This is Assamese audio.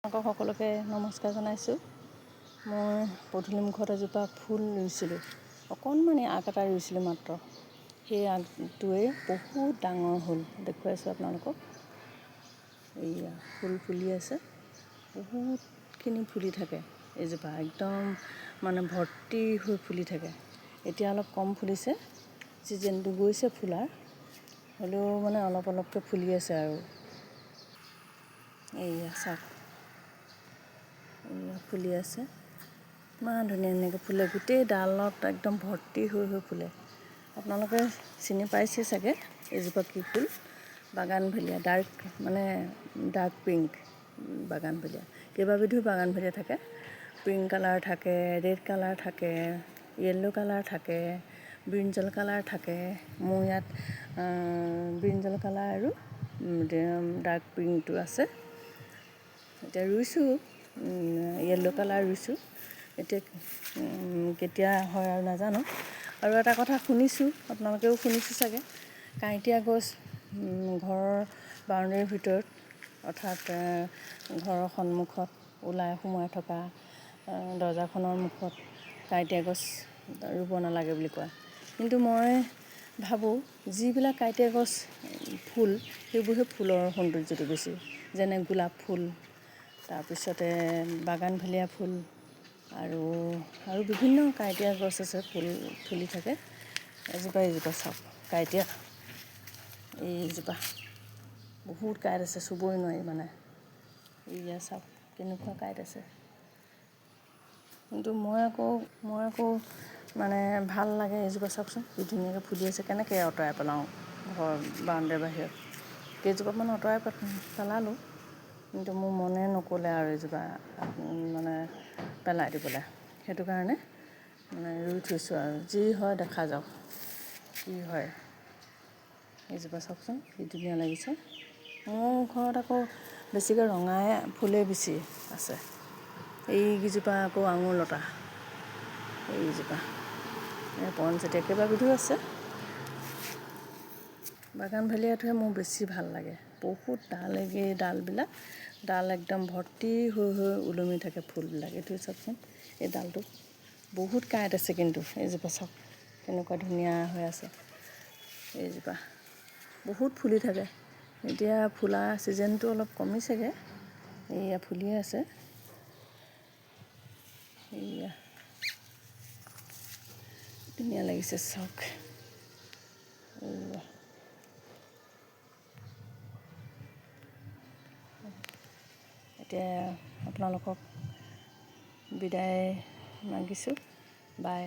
সকলোকে নমস্কাৰ জনাইছোঁ। মই পদূলিমুখত এজোপা ফুল ৰুইছিলোঁ, অকণমানি আগ এটা ৰুইছিলোঁ মাত্ৰ। সেই আগটোৱে বহুত ডাঙৰ হ'ল, দেখুৱাইছোঁ আপোনালোকক। এইয়া ফুল ফুলি আছে, বহুতখিনি ফুলি থাকে। এইজোপা একদম মানে ভৰ্তি হৈ ফুলি থাকে। এতিয়া অলপ কম ফুলিছে, ছিজনটো গৈছে ফুলাৰ, হ'লেও মানে অলপ অলপকৈ ফুলি আছে আৰু। এইয়া চাওক, এইয়া ফুলি আছে, ইমান ধুনীয়া ধুনীয়াকৈ ফুলে, গোটেই ডালত একদম ভৰ্তি হৈ হৈ ফুলে। আপোনালোকে চিনি পাইছে চাগে এইজোপা কি ফুল, বাগানভেলিয়া, ডাৰ্ক পিংক বাগানভেলিয়া। কেইবাবিধো বাগানভেলিয়া থাকে, পিংক কালাৰ থাকে, ৰেড কালাৰ থাকে, য়েল্ল' কালাৰ থাকে, ব্ৰিঞ্জল কালাৰ থাকে। মোৰ ইয়াত ব্ৰিঞ্জল কালাৰ আৰু ডাৰ্ক পিংকটো আছে। এতিয়া ৰুইছোঁ, য়েল্ল' কালাৰ ৰুইছোঁ, এতিয়া কেতিয়া হয় আৰু নাজানো। আৰু এটা কথা শুনিছোঁ, আপোনালোকেও শুনিছোঁ চাগে, কাঁইটীয়া গছ ঘৰৰ বাউণ্ডেৰীৰ ভিতৰত, অৰ্থাৎ ঘৰৰ সন্মুখত ওলাই সোমাই থকা দৰ্জাখনৰ মুখত কাঁইটীয়া গছ ৰুব নালাগে বুলি কয়। কিন্তু মই ভাবোঁ, যিবিলাক কাঁইটীয়া গছ ফুল, সেইবোৰহে ফুলৰ সৌন্দৰ্যটো বেছি। যেনে গোলাপ ফুল, তাৰপিছতে বাগানভেলিয়া ফুল, আৰু বিভিন্ন কাঁইটীয়া গছ আছে, ফুলি থাকে। এইজোপা চাওক, কাঁইটীয়া এইজোপা বহুত কাঁইট আছে, চুবই নোৱাৰি মানে। এইয়া চাওক কেনেকুৱা কাঁইট আছে। কিন্তু মই আকৌ মানে ভাল লাগে এইজোপা, চাওকচোন কি ধুনীয়াকৈ ফুলি আছে। কেনেকৈ আঁতৰাই পেলাওঁ ঘৰ বাউণ্ডেৰীৰ বাহিৰত। কেইজোপামান আঁতৰাই পেলালোঁ, কিন্তু মোৰ মনে নক'লে আৰু এইজোপা মানে পেলাই দিবলৈ। সেইটো কাৰণে মানে ৰুই থৈছোঁ আৰু, যি হয় দেখা যাওক, কি হয়। এইজোপা চাওকচোন কি ধুনীয়া লাগিছে। মোৰ ঘৰত আকৌ বেছিকৈ ৰঙাই ফুলেই বেছি আছে। এইকেইজোপা আকৌ আঙুৰ লতা, এইজোপা পনচতিয়া, কেইবাবিধো আছে। বাগানভেলিয়াটোহে মোৰ বেছি ভাল লাগে। বহুত ডাল একদম ভৰ্তি হৈ হৈ ওলমি থাকে ফুলবিলাক। এইটো চাওকচোন, এই ডালটো বহুত কাঁইট আছে, কিন্তু এইজোপা চাওক কেনেকুৱা ধুনীয়া হৈ আছে। এইজোপা বহুত ফুলি থাকে। এতিয়া ফুলা ছিজনটো অলপ কমিছেগৈ, এইয়া ফুলিয়ে আছে। এইয়া ধুনীয়া লাগিছে চাওক। এতিয়া আপোনালোকক বিদায় মাগিছোঁ, বাই।